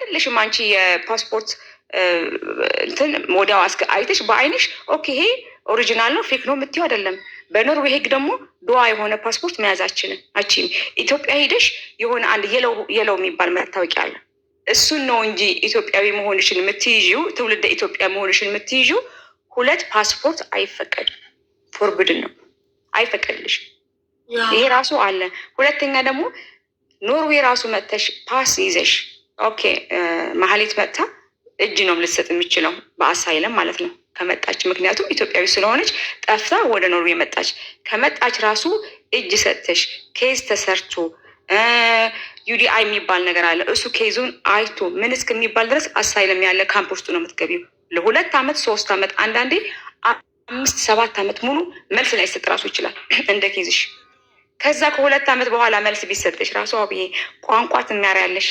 አይፈቅድልሽም። አንቺ የፓስፖርት እንትን ወዲያው አይተሽ በአይንሽ ኦኬ ይሄ ኦሪጂናል ነው ፌክ ነው የምትይው አይደለም። በኖርዌይ ህግ ደግሞ ዱዋ የሆነ ፓስፖርት መያዛችንን አቺም ኢትዮጵያ ሄደሽ የሆነ አንድ የለው የሚባል መታወቂያ አለ። እሱን ነው እንጂ ኢትዮጵያዊ መሆንሽን የምትይዥው ትውልደ ኢትዮጵያ መሆንሽን የምትይዥው 2 ፓስፖርት አይፈቀድም። ፎርብድን ነው አይፈቀድልሽም። ይሄ ራሱ አለ። ሁለተኛ ደግሞ ኖርዌይ ራሱ መጥተሽ ፓስ ይዘሽ ኦኬ መሀሌት መጥታ እጅ ነው ልትሰጥ የሚችለው በአሳይለም ማለት ነው ከመጣች። ምክንያቱም ኢትዮጵያዊ ስለሆነች ጠፍታ ወደ ኖርዌይ መጣች። ከመጣች ራሱ እጅ ሰጥተሽ ኬዝ ተሰርቶ ዩዲአይ የሚባል ነገር አለ። እሱ ኬዙን አይቶ ምን እስከሚባል ድረስ አሳይለም ያለ ካምፕ ውስጡ ነው የምትገቢው። ለ2 ዓመት 3 ዓመት አንዳንዴ 5-7 ዓመት ሙሉ መልስ ላይሰጥ ራሱ ይችላል እንደ ኬዝሽ። ከዛ ከ2 ዓመት በኋላ መልስ ቢሰጥሽ ራሱ አብዬ ቋንቋ ትማሪያለሽ፣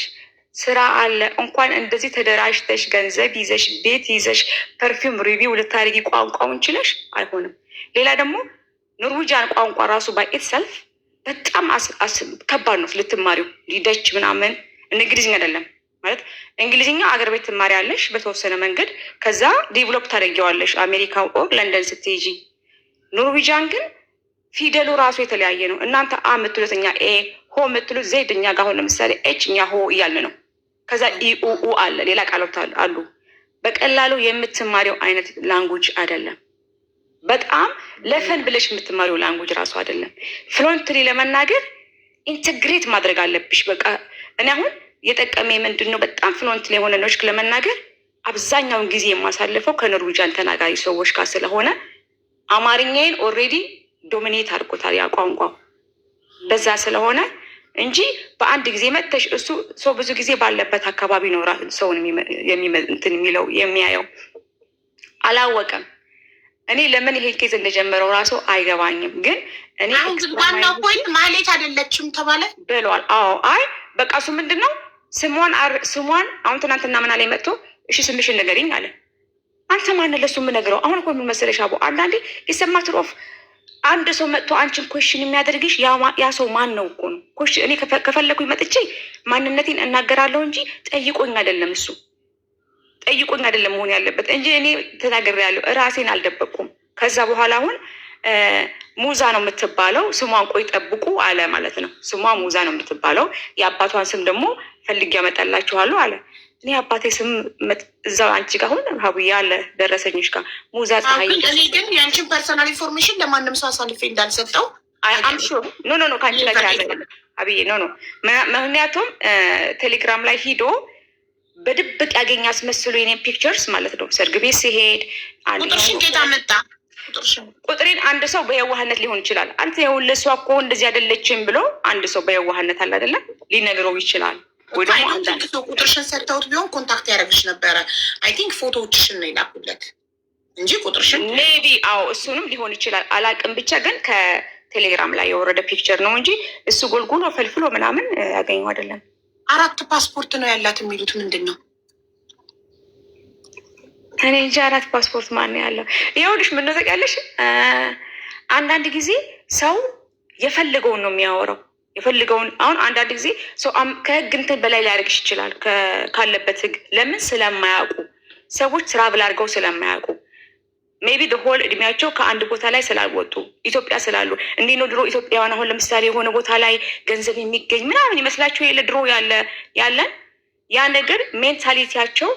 ስራ አለ። እንኳን እንደዚህ ተደራጅተሽ ገንዘብ ይዘሽ ቤት ይዘሽ ፐርፊውም ሪቪው ልታደርጊ ቋንቋውን ችለሽ አይሆንም። ሌላ ደግሞ ኖርዌጂያን ቋንቋ ራሱ ባይት ሰልፍ በጣም ከባድ ነው ልትማሪው። ሊደች ምናምን እንግሊዝኛ አይደለም ማለት እንግሊዝኛ አገር ቤት ትማሪያለሽ በተወሰነ መንገድ፣ ከዛ ዴቨሎፕ ታደርጊዋለሽ አሜሪካ ኦር ለንደን ስትሄጂ። ኖርዌጂያን ግን ፊደሉ ራሱ የተለያየ ነው። እናንተ አ የምትሉት እኛ ኤ፣ ሆ የምትሉት ዜድ እኛ ጋር አሁን ለምሳሌ ኤች እኛ ሆ እያልን ነው። ከዛ ኢኡኡ አለ ሌላ ቃሎት አሉ። በቀላሉ የምትማሪው አይነት ላንጉጅ አይደለም። በጣም ለፈን ብለሽ የምትማሪው ላንጉጅ ራሱ አይደለም። ፍሎንትሊ ለመናገር ኢንተግሬት ማድረግ አለብሽ። በቃ እኔ አሁን የጠቀመኝ ምንድን ነው በጣም ፍሎንትሊ የሆነ ኖች ለመናገር አብዛኛውን ጊዜ የማሳልፈው ከኖርዌጂያን ተናጋሪ ሰዎች ጋር ስለሆነ አማርኛዬን ኦልሬዲ ዶሚኔት አድርጎታል ያ ቋንቋው በዛ ስለሆነ እንጂ በአንድ ጊዜ መጥተሽ እሱ ሰው ብዙ ጊዜ ባለበት አካባቢ ነው ሰውን እንትን የሚለው የሚያየው። አላወቀም። እኔ ለምን ይሄ ኬዝ እንደጀመረው ራሱ አይገባኝም። ግን እኔ ዋናው ፖይንት ማሌት አይደለችም ተባለ ብሏል። አዎ አይ በቃ እሱ ምንድን ነው ስሟን አሁን ትናንትና ምን አለኝ መጥቶ እሺ ስምሽን ንገሪኝ አለ። አንተ ማን ለሱ የምነግረው? አሁን እኮ ምን መሰለሽ አቦ አንዳንዴ የሰማት ሮፍ አንድ ሰው መጥቶ አንቺን ኮሽን የሚያደርግሽ ያ ሰው ማን ነው እኮ ነው። እኔ ከፈለኩኝ መጥቼ ማንነቴን እናገራለሁ እንጂ ጠይቆኝ አይደለም። እሱ ጠይቆኝ አይደለም መሆን ያለበት እንጂ እኔ ተናግሬያለሁ። ራሴን አልደበቅኩም። ከዛ በኋላ አሁን ሙዛ ነው የምትባለው ስሟን ቆይ ጠብቁ አለ ማለት ነው። ስሟ ሙዛ ነው የምትባለው። የአባቷን ስም ደግሞ ፈልጌ ያመጣላችኋለሁ አለ። እኔ አባቴ ስም እዛው አንቺ ጋር አሁን ሀቡያ አለ ደረሰኞች ጋር ሙዛ ፀሐይ። እኔ ግን የአንቺን ፐርሰናል ኢንፎርሜሽን ለማንም ሰው አሳልፌ እንዳልሰጠው አምሹ ኖ ከአንቺ ጋር ያለ አብዬ ኖ ምክንያቱም ቴሌግራም ላይ ሂዶ በድብቅ ያገኝ አስመስሎ የኔ ፒክቸርስ ማለት ነው። ሰርግ ቤት ሲሄድ ቁጥርሽን ጌታ መጣ ቁጥሬን አንድ ሰው በየዋህነት ሊሆን ይችላል። አንተ የሁለ እሷ እኮ እንደዚህ አይደለችም ብሎ አንድ ሰው በየዋህነት አለ አይደለም ሊነግረው ይችላል። ወይ ደግሞ አንዳንድ ሰው ቁጥርሽን ሰጥተውት ቢሆን ኮንታክት ያደርግሽ ነበረ። አይ ቲንክ ፎቶዎችሽን ነው ይላኩለት እንጂ ቁጥርሽን ሜቢ አዎ እሱንም ሊሆን ይችላል አላቅም። ብቻ ግን ከቴሌግራም ላይ የወረደ ፒክቸር ነው እንጂ እሱ ጎልጉሎ ፈልፍሎ ምናምን ያገኘው አይደለም። 4 ፓስፖርት ነው ያላት የሚሉት ምንድን ነው? እኔ እንጂ 4 ፓስፖርት ማን ነው ያለው? ይኸውልሽ ምን ነው ታውቂያለሽ፣ አንዳንድ ጊዜ ሰው የፈለገውን ነው የሚያወራው የፈልገውን። አሁን አንዳንድ ጊዜ ሰው ከህግ እንትን በላይ ሊያደርግሽ ይችላል ካለበት ህግ። ለምን ስለማያውቁ ሰዎች ትራቭል አድርገው ስለማያውቁ ሜቢ ሆል እድሜያቸው ከአንድ ቦታ ላይ ስላልወጡ ኢትዮጵያ ስላሉ እንዲህ ነው። ድሮ ኢትዮጵያውያን አሁን ለምሳሌ የሆነ ቦታ ላይ ገንዘብ የሚገኝ ምናምን ይመስላቸው የለ ድሮ ያለን ያ ነገር ሜንታሊቲያቸው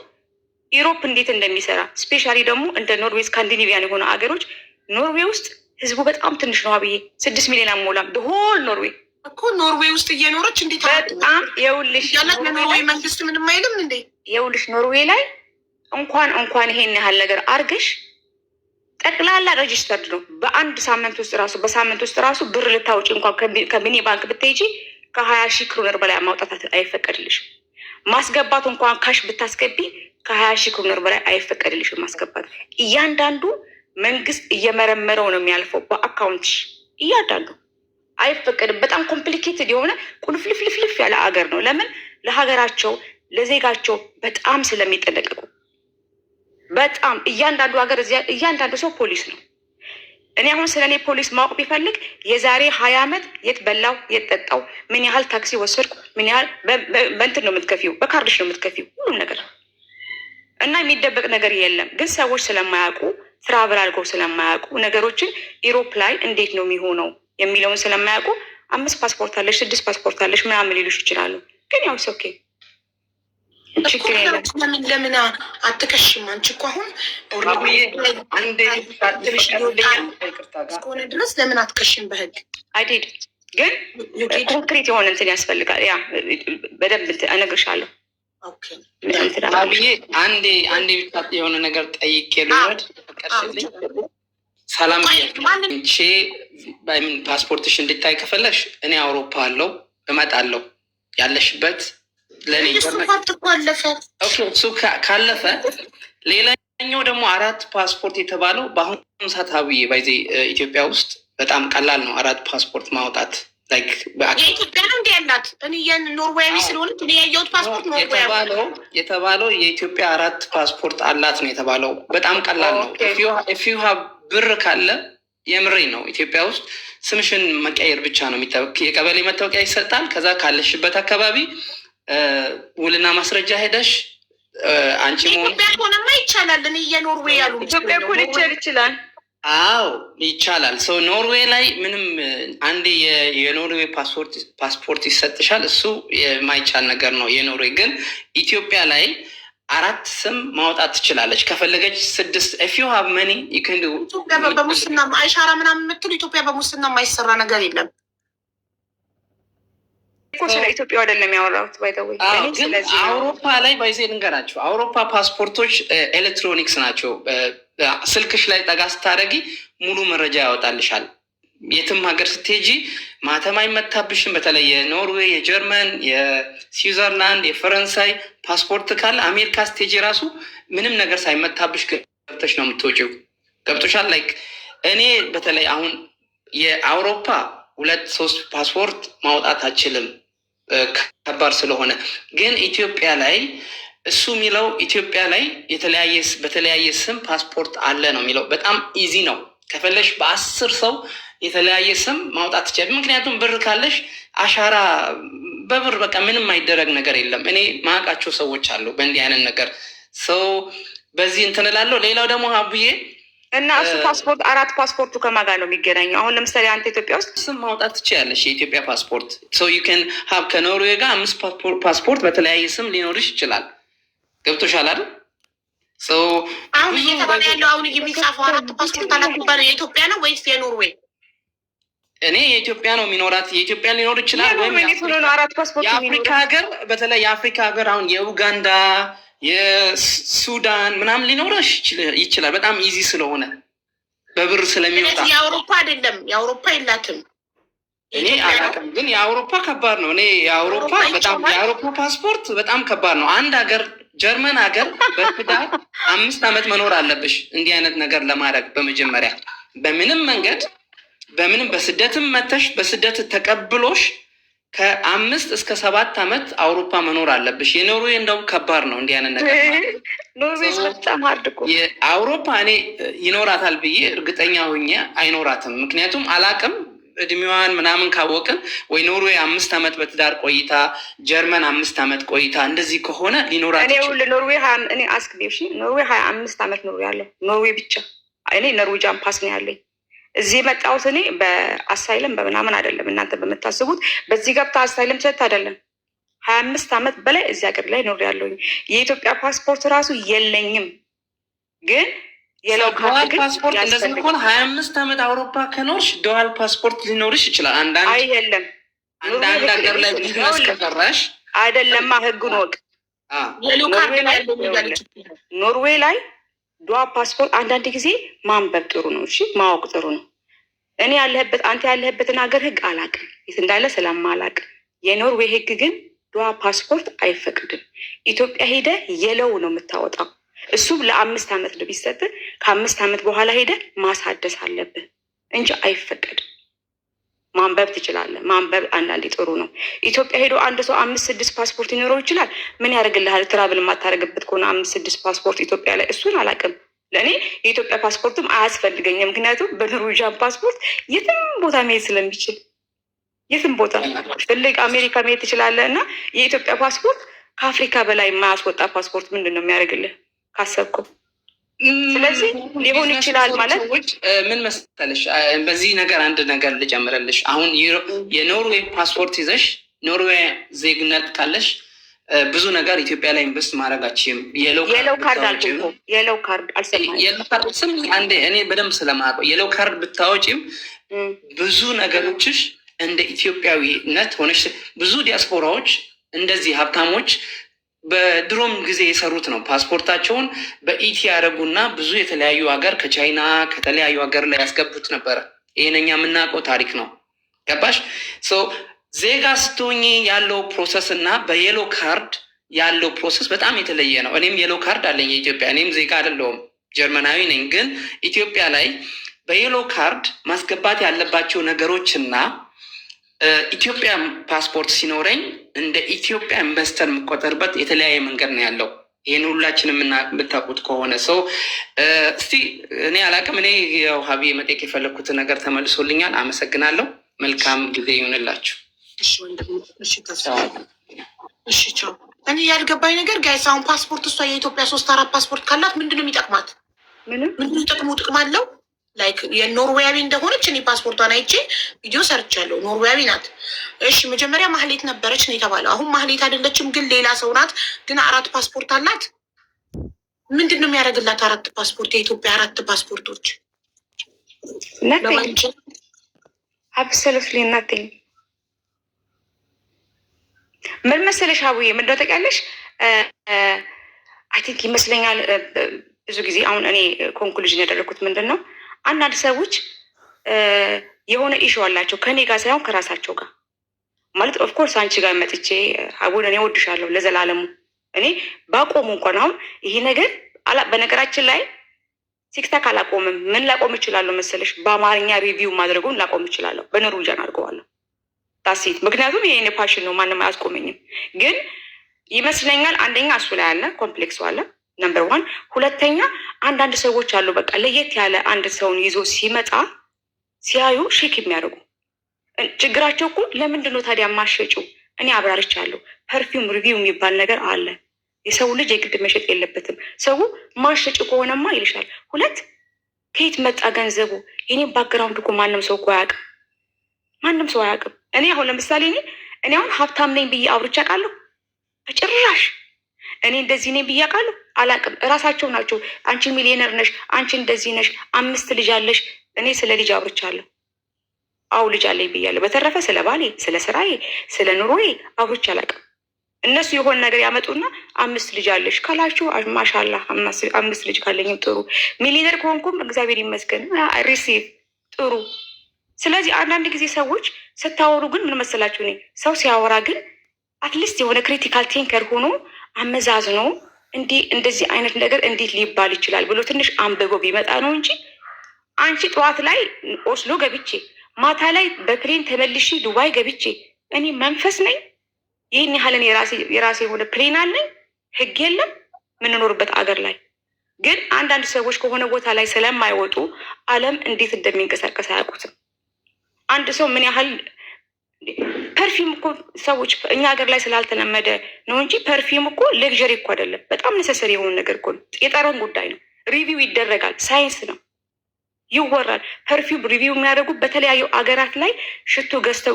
ኢሮፕ እንዴት እንደሚሰራ ስፔሻሊ ደግሞ እንደ ኖርዌይ ስካንዲኔቪያን የሆኑ አገሮች ኖርዌይ ውስጥ ህዝቡ በጣም ትንሽ ነው አብዬ 6 ሚሊዮን አሞላም ሆል ኖርዌይ እኮ ኖርዌይ ውስጥ እየኖረች እንዴት በጣም የውልሽ ኖርዌይ መንግስት ምንም አይልም እንዴ? የውልሽ ኖርዌይ ላይ እንኳን ይሄን ያህል ነገር አርገሽ ጠቅላላ ሬጅስተርድ ነው። በሳምንት ውስጥ ራሱ ብር ልታውጪ እንኳን ከሚኒ ባንክ ብትሄጂ ከ20,000 ክሮነር በላይ ማውጣት አይፈቀድልሽም። ማስገባት እንኳን ካሽ ብታስገቢ ከ20,000 ክሮነር በላይ አይፈቀድልሽም ማስገባት። እያንዳንዱ መንግስት እየመረመረው ነው የሚያልፈው በአካውንትሽ እያንዳንዱ አይፈቀድም። በጣም ኮምፕሊኬትድ የሆነ ቁልፍልፍልፍ ያለ አገር ነው። ለምን? ለሀገራቸው ለዜጋቸው በጣም ስለሚጠነቀቁ። በጣም እያንዳንዱ ሀገር እያንዳንዱ ሰው ፖሊስ ነው። እኔ አሁን ስለ እኔ ፖሊስ ማወቅ ቢፈልግ የዛሬ 20 ዓመት የት በላው የት ጠጣው፣ ምን ያህል ታክሲ ወሰድኩ፣ ምን ያህል በእንትን ነው የምትከፊው፣ በካርድሽ ነው የምትከፊው ሁሉም ነገር እና የሚደበቅ ነገር የለም። ግን ሰዎች ስለማያውቁ ትራቭል አድርገው ስለማያውቁ ነገሮችን ኢሮፕ ላይ እንዴት ነው የሚሆነው የሚለውን ስለማያውቁ 5 ፓስፖርት አለሽ 6 ፓስፖርት አለሽ ምናምን ሊሉሽ ይችላሉ። ግን ያው ኦኬ ለምን አትከሽም? አንቺ እኮ አሁን እስከሆነ ድረስ ለምን አትከሽም? በህግ አይዴድ ግን ኮንክሪት የሆነ እንትን ያስፈልጋል። ያ በደንብ እነግርሻለሁ። አንዴ ብቻ የሆነ ነገር ጠይቄ ልወድ ሰላም ፓስፖርትሽ እንድታይ ከፈለሽ እኔ አውሮፓ አለው እመጣለሁ ያለሽበት ለኔ እሱ ካለፈ ሌላኛው ደግሞ 4 ፓስፖርት የተባለው በአሁኑ ሰዓት አብዬ ባይዜ ኢትዮጵያ ውስጥ በጣም ቀላል ነው 4 ፓስፖርት ማውጣት። የኢትዮጵያ ነው እንዲ ያላት እኔ ኖርዌያዊ ስለሆነ እኔ ያየሁት ፓስፖርት የተባለው የኢትዮጵያ 4 ፓስፖርት አላት ነው የተባለው። በጣም ቀላል ነው። ኢፍ ዩ ሃቭ ብር ካለ የምሬ ነው ኢትዮጵያ ውስጥ ስምሽን መቀየር ብቻ ነው የቀበሌ መታወቂያ ይሰጣል። ከዛ ካለሽበት አካባቢ ውልና ማስረጃ ሄደሽ አንቺ ኢትዮጵያ ሆነማ ይቻላል። እኔ የኖርዌይ ያሉ ኢትዮጵያ እኮ ይችላል። አዎ ይቻላል። ሰው ኖርዌይ ላይ ምንም አንዴ የኖርዌይ ፓስፖርት ይሰጥሻል። እሱ የማይቻል ነገር ነው። የኖርዌይ ግን ኢትዮጵያ ላይ 4 ስም ማውጣት ትችላለች። ከፈለገች 6 if you have money you can do። ኢትዮጵያ በሙስና አይሻራ ምናምን የምትሉ ኢትዮጵያ በሙስና የማይሰራ ነገር የለም እኮ። ስለ ኢትዮጵያ አይደለም ያወራሁት ባይ ዘ ወይ። ግን አውሮፓ ላይ ባይዜ ልንገራቸው፣ አውሮፓ ፓስፖርቶች ኤሌክትሮኒክስ ናቸው። ስልክሽ ላይ ጠጋ ስታደርጊ ሙሉ መረጃ ያወጣልሻል። የትም ሀገር ስትሄጂ ማተም አይመታብሽም። በተለይ የኖርዌይ፣ የጀርመን፣ የስዊዘርላንድ፣ የፈረንሳይ ፓስፖርት ካለ አሜሪካ ስትሄጂ ራሱ ምንም ነገር ሳይመታብሽ ገብተሽ ነው የምትወጪው። ገብቶሻል? ላይክ እኔ በተለይ አሁን የአውሮፓ 2-3 ፓስፖርት ማውጣት አችልም ከባድ ስለሆነ። ግን ኢትዮጵያ ላይ እሱ የሚለው ኢትዮጵያ ላይ በተለያየ ስም ፓስፖርት አለ ነው የሚለው። በጣም ኢዚ ነው። ከፈለሽ በ10 ሰው የተለያየ ስም ማውጣት ትችላለሽ። ምክንያቱም ብር ካለሽ አሻራ በብር በቃ ምንም አይደረግ ነገር የለም። እኔ ማውቃቸው ሰዎች አሉ በእንዲህ አይነት ነገር ሰው በዚህ እንትን እላለሁ። ሌላው ደግሞ አቡዬ እና እሱ ፓስፖርት 4 ፓስፖርቱ ከማን ጋር ነው የሚገናኘው? አሁን ለምሳሌ አንተ ኢትዮጵያ ውስጥ ስም ማውጣት ትችያለሽ የኢትዮጵያ ፓስፖርት። ሶ ዩ ካን ሃቭ ከኖርዌይ ጋር 5 ፓስፖርት በተለያየ ስም ሊኖርሽ ይችላል። ገብቶሻል አይደል? አሁን እየተባለ ያለው አሁን የሚጻፈው 4 ፓስፖርት አላኩባለ የኢትዮጵያ ነው ወይስ የኖርዌይ? እኔ የኢትዮጵያ ነው የሚኖራት። የኢትዮጵያ ሊኖር ይችላል ወይም የአፍሪካ ሀገር፣ በተለይ የአፍሪካ ሀገር አሁን የኡጋንዳ፣ የሱዳን ምናምን ሊኖረሽ ይችላል። በጣም ኢዚ ስለሆነ በብር ስለሚወጣ። የአውሮፓ አይደለም፣ የአውሮፓ የላትም። እኔ አላውቅም፣ ግን የአውሮፓ ከባድ ነው። እኔ የአውሮፓ ፓስፖርት በጣም ከባድ ነው። አንድ ሀገር ጀርመን ሀገር በትዳር 5 ዓመት መኖር አለብሽ እንዲህ አይነት ነገር ለማድረግ። በመጀመሪያ በምንም መንገድ በስደትም መተሽ በስደት ተቀብሎሽ ከ5 እስከ 7 ዓመት አውሮፓ መኖር አለብሽ። የኖርዌይ እንደውም ከባድ ነው እንዲህ አይነት ነገር። ኖርዌይ በጣም ሀርድ እኮ። የአውሮፓ እኔ ይኖራታል ብዬ እርግጠኛ ሆኜ አይኖራትም። ምክንያቱም አላቅም እድሜዋን ምናምን ካወቅን ወይ ኖርዌይ 5 ዓመት በትዳር ቆይታ፣ ጀርመን 5 ዓመት ቆይታ እንደዚህ ከሆነ ሊኖራት ይችላል። ኖርዌይ እኔ አስክዴሽ ኖርዌይ 25 ዓመት ኖር ያለው ኖርዌይ ብቻ። እኔ ኖርዌጃን ፓስ ነው ያለኝ። እዚህ የመጣሁት እኔ በአሳይለም በምናምን አይደለም እናንተ በምታስቡት በዚህ ገብታ አሳይለም ሰት አይደለም። 25 ዓመት በላይ እዚህ ሀገር ላይ ኖር ያለሁኝ። የኢትዮጵያ ፓስፖርት ራሱ የለኝም። ግን ዱዋል ፓስፖርት እንደዚህ ከሆነ 25 ዓመት አውሮፓ ከኖርሽ ዱዋል ፓስፖርት ሊኖርሽ ይችላል። የለም አንዳንድ ሀገር ላይ ቢዝነስ ከሰራሽ አይደለማ። ህጉን ወቅ ኖርዌይ ላይ ዱዋል ፓስፖርት አንዳንድ ጊዜ ማንበብ ጥሩ ነው። እሺ ማወቅ ጥሩ ነው። እኔ አንተ ያለህበትን ሀገር ህግ አላውቅም፣ የት እንዳለ ስለማላውቅ። የኖርዌይ ህግ ግን ዱዋል ፓስፖርት አይፈቅድም። ኢትዮጵያ ሄደ የለው ነው የምታወጣው። እሱም ለ5 ዓመት ነው ቢሰጥ፣ ከ5 ዓመት በኋላ ሄደ ማሳደስ አለብህ እንጂ አይፈቀድም። ማንበብ ትችላለህ። ማንበብ አንዳንዴ ጥሩ ነው። ኢትዮጵያ ሄዶ አንድ ሰው 5-6 ፓስፖርት ሊኖረው ይችላል። ምን ያደርግልሃል? ትራብል የማታደርግበት ከሆነ 5-6 ፓስፖርት ኢትዮጵያ ላይ እሱን አላውቅም። ለእኔ የኢትዮጵያ ፓስፖርትም አያስፈልገኝም። ምክንያቱም በኖርዌጂያን ፓስፖርት የትም ቦታ መሄድ ስለሚችል የትም ቦታ ትልቅ አሜሪካ መሄድ ትችላለህ። እና የኢትዮጵያ ፓስፖርት ከአፍሪካ በላይ የማያስወጣ ፓስፖርት ምንድን ነው የሚያደርግልህ ካሰብከው? ስለዚህ ሊሆን ይችላል ማለት ምን መሰለሽ፣ በዚህ ነገር አንድ ነገር ልጨምረልሽ። አሁን የኖርዌይ ፓስፖርት ይዘሽ ኖርዌይ ዜግነት ካለሽ ብዙ ነገር ኢትዮጵያ ላይ ኢንቨስት ማድረጋችም የለው ካርድ አልኩ። የለው ካርድ አልሰማኝም። የለው ካርድ ስም አንዴ እኔ በደንብ ስለማውቀው የለው ካርድ ብታወጪም ብዙ ነገሮችሽ እንደ ኢትዮጵያዊነት ሆነሽ ብዙ ዲያስፖራዎች እንደዚህ ሀብታሞች በድሮም ጊዜ የሰሩት ነው። ፓስፖርታቸውን በኢቲ ያደረጉና ብዙ የተለያዩ ሀገር ከቻይና ከተለያዩ ሀገር ላይ ያስገቡት ነበረ። ይህን እኛ የምናውቀው ታሪክ ነው። ገባሽ? ዜጋ ስትሆኚ ያለው ፕሮሰስ እና በየሎ ካርድ ያለው ፕሮሰስ በጣም የተለየ ነው። እኔም የሎ ካርድ አለኝ የኢትዮጵያ። እኔም ዜጋ አይደለሁም ጀርመናዊ ነኝ። ግን ኢትዮጵያ ላይ በየሎ ካርድ ማስገባት ያለባቸው ነገሮችና ኢትዮጵያ ፓስፖርት ሲኖረኝ እንደ ኢትዮጵያ ኢንቨስተር የምቆጠርበት የተለያየ መንገድ ነው ያለው። ይህን ሁላችንም የምታውቁት ከሆነ ሰው እስቲ እኔ አላቅም። እኔ ያው ሀቢ መጠየቅ የፈለግኩትን ነገር ተመልሶልኛል። አመሰግናለሁ። መልካም ጊዜ ይሆንላችሁ። እሺ ቻው። እኔ ያልገባኝ ነገር ጋይስ አሁን ፓስፖርት እሷ የኢትዮጵያ 3-4 ፓስፖርት ካላት ምንድን ነው የሚጠቅማት? ምንድን ጥቅም አለው? ላይክ የኖርዌያዊ እንደሆነች እኔ ፓስፖርቷን አይቼ ቪዲዮ ሰርቻለሁ። ኖርዌያዊ ናት። እሺ መጀመሪያ ማህሌት ነበረች ነው የተባለው። አሁን ማህሌት አይደለችም፣ ግን ሌላ ሰው ናት። ግን 4 ፓስፖርት አላት። ምንድን ነው የሚያደርግላት 4 ፓስፖርት? የኢትዮጵያ 4 ፓስፖርቶች አብሶሉትሊ ናቲንግ። ምን መሰለሽ አቡዬ፣ ምን እንደው ታውቂያለሽ፣ አይ ቲንክ ይመስለኛል ብዙ ጊዜ አሁን እኔ ኮንክሉዥን ያደረኩት ምንድን ነው፣ አንዳንድ ሰዎች የሆነ ኢሹ አላቸው ከኔ ጋር ሳይሆን ከራሳቸው ጋር ማለት ኦፍኮርስ አንቺ ጋር መጥቼ አቡን እኔ ወድሻለሁ ለዘላለሙ እኔ ባቆሙ እንኳን አሁን ይሄ ነገር በነገራችን ላይ ቲክታክ አላቆምም። ምን ላቆም እችላለሁ መሰለሽ? በአማርኛ ሪቪው ማድረጉን ላቆም እችላለሁ። በኖርዌጂያን አድርገዋለሁ ታሲት። ምክንያቱም ይሄ ፓሽን ነው፣ ማንም አያስቆመኝም። ግን ይመስለኛል አንደኛ እሱ ላይ አለ ኮምፕሌክሱ አለ ነምበር 1። ሁለተኛ አንዳንድ ሰዎች አሉ በቃ ለየት ያለ አንድ ሰውን ይዞ ሲመጣ ሲያዩ ሼክ የሚያደርጉ ችግራቸው እኮ ለምንድን ነው ታዲያ ማሸጪው? እኔ አብራርቻለሁ። ፐርፊውም ሪቪው የሚባል ነገር አለ። የሰው ልጅ የግድ መሸጥ የለበትም። ሰው ማሸጭ ከሆነማ ይልሻል። 2 ከየት መጣ ገንዘቡ? የኔ ባክግራውንድ እኮ ማንም ሰው እኮ አያውቅም። ማንም ሰው አያውቅም። እኔ አሁን ለምሳሌ እኔ አሁን ሀብታም ነኝ ብዬ አውርቼ አውቃለሁ? በጭራሽ። እኔ እንደዚህ ነኝ ብዬ አውቃለሁ? አላውቅም። እራሳቸው ናቸው አንቺ ሚሊዮነር ነሽ፣ አንቺ እንደዚህ ነሽ፣ 5 ልጅ አለሽ። እኔ ስለ ልጅ አውርቻለሁ። አው ልጅ አለኝ ብያለሁ። በተረፈ ስለ ባሌ፣ ስለ ስራዬ፣ ስለ ኑሮዬ አውርቼ አላውቅም። እነሱ የሆነ ነገር ያመጡና 5 ልጅ አለሽ ካላችሁ ማሻላ 5 ልጅ ካለኝም ጥሩ፣ ሚሊዮነር ከሆንኩም እግዚአብሔር ይመስገን ሪሲቭ ጥሩ። ስለዚህ አንዳንድ ጊዜ ሰዎች ስታወሩ ግን ምን መሰላችሁ፣ እኔ ሰው ሲያወራ ግን አትሊስት የሆነ ክሪቲካል ቲንከር ሆኖ አመዛዝኖ እንደዚህ አይነት ነገር እንዴት ሊባል ይችላል ብሎ ትንሽ አንብቦ ቢመጣ ነው እንጂ አንቺ ጠዋት ላይ ኦስሎ ገብቼ ማታ ላይ በፕሌን ተመልሼ ዱባይ ገብቼ እኔ መንፈስ ነኝ። ይህን ያህልን የራሴ የሆነ ፕሌን አለኝ። ህግ የለም የምንኖርበት አገር ላይ። ግን አንዳንድ ሰዎች ከሆነ ቦታ ላይ ስለማይወጡ ዓለም እንዴት እንደሚንቀሳቀስ አያውቁትም። አንድ ሰው ምን ያህል ፐርፊውም እኮ ሰዎች እኛ ሀገር ላይ ስላልተለመደ ነው እንጂ ፐርፊውም እኮ ሌክዠሪ እኮ አይደለም። በጣም ነሰሰሪ የሆነ ነገር እኮ ነው። የጠረን ጉዳይ ነው። ሪቪው ይደረጋል። ሳይንስ ነው፣ ይወራል። ፐርፊውም ሪቪው የሚያደርጉ በተለያዩ አገራት ላይ ሽቶ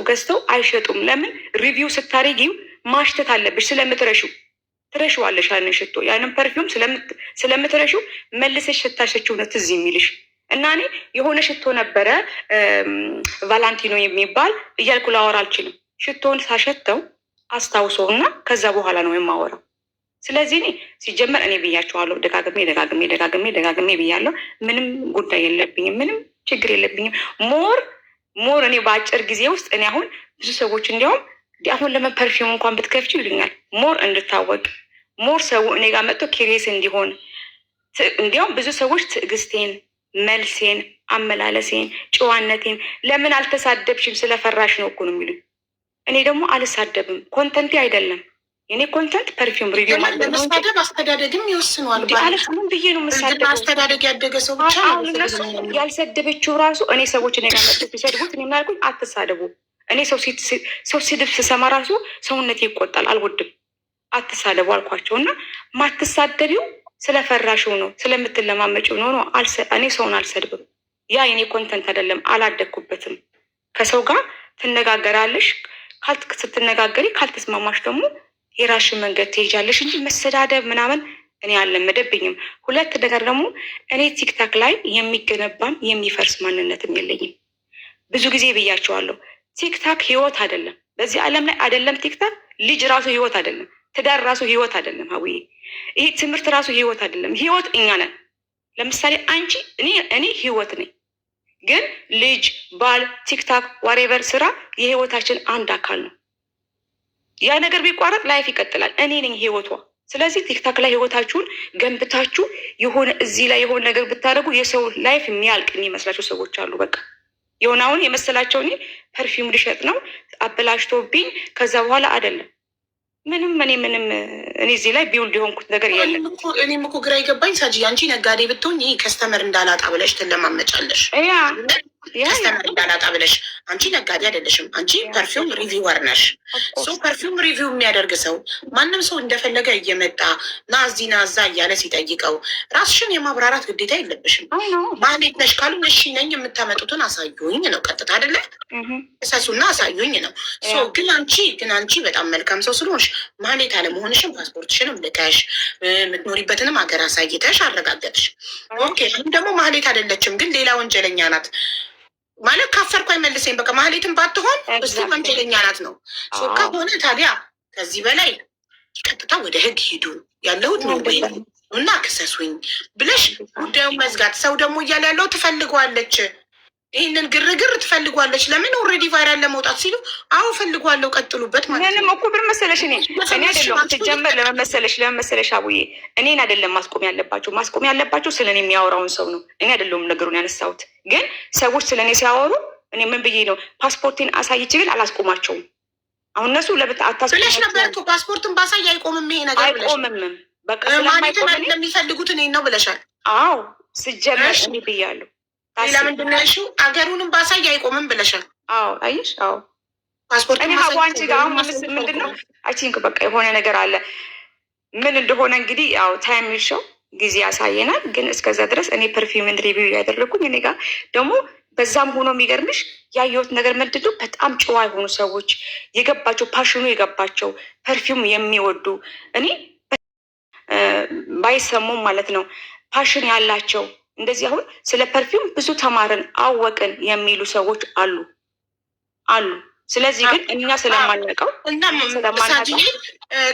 ገዝተው አይሸጡም። ለምን? ሪቪው ስታደርጊው ማሽተት አለብሽ። ትረሺዋለሽ ያንን ሽቶ ያንን ፐርፊውም ስለምትረሺው መልሰሽ ስታሸችው ነው ትዝ የሚልሽ። እና እኔ የሆነ ሽቶ ነበረ ቫላንቲኖ የሚባል እያልኩ ላወራ አልችልም። ሽቶውን ሳሸተው አስታውሶ እና ከዛ በኋላ ነው የማወራው። ስለዚህ እኔ ሲጀመር እኔ ብያቸዋለሁ፣ ደጋግሜ ብያለሁ። ምንም ጉዳይ የለብኝም፣ ምንም ችግር የለብኝም። ሞር እኔ በአጭር ጊዜ ውስጥ እኔ አሁን ብዙ ሰዎች እንዲያውም አሁን ለምን ፐርፊውም እንኳን ብትከፍቺ ይሉኛል። ሞር እንድታወቅ ሞር ሰው እኔ ጋር መጥቶ ኪሪየስ እንዲሆን እንዲያውም ብዙ ሰዎች ትዕግስቴን፣ መልሴን፣ አመላለሴን፣ ጨዋነቴን ለምን አልተሳደብሽም ስለፈራሽ ነው እኮ ነው የሚሉኝ። እኔ ደግሞ አልሳደብም። ኮንተንቴ አይደለም የኔ ኮንተንት ፐርፊውም ሪቪው ማለት ነው። ለመሳደብ አስተዳደግም ይወስነዋል። ማለት ምን ብዬ ነው የምሳደበው? አስተዳደግ ያደገ ሰው ብቻ ነው። እነሱ ያልሰደበችው ራሱ እኔ ሰዎች እኔ ጋር መጥተው ሲሰድቡት እኔ ምናልኩኝ አትሳደቡ። እኔ ሰው ስድብ ስሰማ ራሱ ሰውነቴ ይቆጣል፣ አልወድም። አትሳደቡ አልኳቸው እና ማትሳደቢው ስለፈራሽው ነው ስለምትለማመጪው ነው። እኔ ሰውን አልሰድብም። ያ የኔ ኮንተንት አይደለም፣ አላደግኩበትም። ከሰው ጋር ትነጋገራለሽ፣ ስትነጋገሪ ካልተስማማሽ ደግሞ የራስሽን መንገድ ትሄጃለሽ እንጂ መሰዳደብ ምናምን እኔ አልለመደብኝም። ሁለት ነገር ደግሞ እኔ ቲክታክ ላይ የሚገነባም የሚፈርስ ማንነትም የለኝም። ብዙ ጊዜ ብያቸዋለሁ። ቲክታክ ህይወት አይደለም። በዚህ ዓለም ላይ አይደለም ቲክታክ ልጅ ራሱ ህይወት አይደለም። ትዳር ራሱ ህይወት አይደለም። ሀዊ ይሄ ትምህርት ራሱ ህይወት አይደለም። ህይወት እኛ ነን። ለምሳሌ አንቺ እኔ ህይወት ነኝ። ግን ልጅ፣ ባል፣ ቲክታክ፣ ዋሬቨር ስራ የህይወታችን አንድ አካል ነው። ያ ነገር ቢቋረጥ ላይፍ ይቀጥላል። እኔ ነኝ ህይወቷ። ስለዚህ ቲክታክ ላይ ህይወታችሁን ገንብታችሁ የሆነ እዚህ ላይ የሆነ ነገር ብታደርጉ የሰው ላይፍ የሚያልቅ የሚመስላቸው ሰዎች አሉ። በቃ የሆነ አሁን የመሰላቸው እኔ ፐርፊውም ልሸጥ ነው አበላሽቶብኝ ከዛ በኋላ አይደለም ምንም እኔ እዚህ ላይ ቢውልድ የሆንኩት ነገር የለም። እኔም እኮ ግራ ይገባኝ ሳጂ፣ አንቺ ነጋዴ ብትሆኝ ይህ ከስተመር እንዳላጣ ብለሽ ትለማመጫለሽ። ከስተመር እንዳላጣ ብለሽ አንቺ ነጋዴ አይደለሽም። አንቺ ፐርፊውም ሪቪወር ነሽ። ፐርፊውም ሪቪው የሚያደርግ ሰው ማንም ሰው እንደፈለገ እየመጣ ና እዚህ ና እዛ እያለ ሲጠይቀው ራስሽን የማብራራት ግዴታ የለብሽም። ማሌት ነሽ ካሉ እሺ ነኝ፣ የምታመጡትን አሳዩኝ ነው ቀጥታ አይደለ? እሰሱና አሳዩኝ ነው። ግን አንቺ በጣም መልካም ሰው ስለሆንሽ ማሌት አለመሆንሽም ፓስፖርትሽንም ልከሽ የምትኖሪበትንም ሀገር አሳይተሽ አረጋገጥሽ። ኦኬ አሁን ደግሞ ማሌት አይደለችም ግን ሌላ ወንጀለኛ ናት ማለት ካፈርኩ አይመልሰኝ። በቃ ማህሌትን ባትሆን እሱ ወንጀለኛ ናት ነው ከሆነ ታዲያ ከዚህ በላይ ቀጥታ ወደ ህግ ሂዱ ያለሁት ነው ወይ እና ክሰሱኝ ብለሽ ጉዳዩን መዝጋት። ሰው ደግሞ እያለ ያለው ትፈልጓለች፣ ይህንን ግርግር ትፈልጓለች። ለምን ኦልሬዲ ቫይራል ለመውጣት ሲሉ አዎ ፈልጓለሁ፣ ቀጥሉበት ማለት ነው። ምንም እኮ ብር መሰለሽ እኔ አይደለም ትጀመር ለመመሰለሽ አቡዬ እኔን አይደለም ማስቆም ያለባቸው ስለ እኔ የሚያወራውን ሰው ነው። እኔ አይደለሁም ነገሩን ያነሳሁት። ግን ሰዎች ስለ እኔ ሲያወሩ እኔ ምን ብዬ ነው ፓስፖርቴን አሳይቼ ግን አላስቆማቸውም። አሁን እነሱ ለብት ብለሽ ነበር እኮ ፓስፖርትን ባሳይ አይቆምም ይሄ ነገር አይቆምም። በቃ ስለማይቆም እንደሚፈልጉት እኔን ነው ብለሻል። አዎ ስጀመር እኔ ብያለሁ። ሌላ ምንድን ነው ያልሽው? አገሩንም ባሳይ አይቆምም ብለሻል። አዎ አየሽ። አዎ ፓስፖርት እኔ ሀዋንቺ ጋር አሁን ምንድን ነው አቺንክ በቃ የሆነ ነገር አለ። ምን እንደሆነ እንግዲህ ያው ታይም ሚልሾው ጊዜ ያሳየናል። ግን እስከዛ ድረስ እኔ ፐርፊውምን ሪቪው ያደረግኩኝ እኔ ጋር ደግሞ በዛም ሆኖ የሚገርምሽ ያየሁት ነገር ምንድን ነው በጣም ጨዋ የሆኑ ሰዎች የገባቸው ፓሽኑ የገባቸው ፐርፊውም የሚወዱ እኔ ባይሰሙም ማለት ነው ፓሽን ያላቸው እንደዚህ አሁን ስለ ፐርፊውም ብዙ ተማርን አወቅን የሚሉ ሰዎች አሉ። ስለዚህ ግን እኛ ስለማናውቀው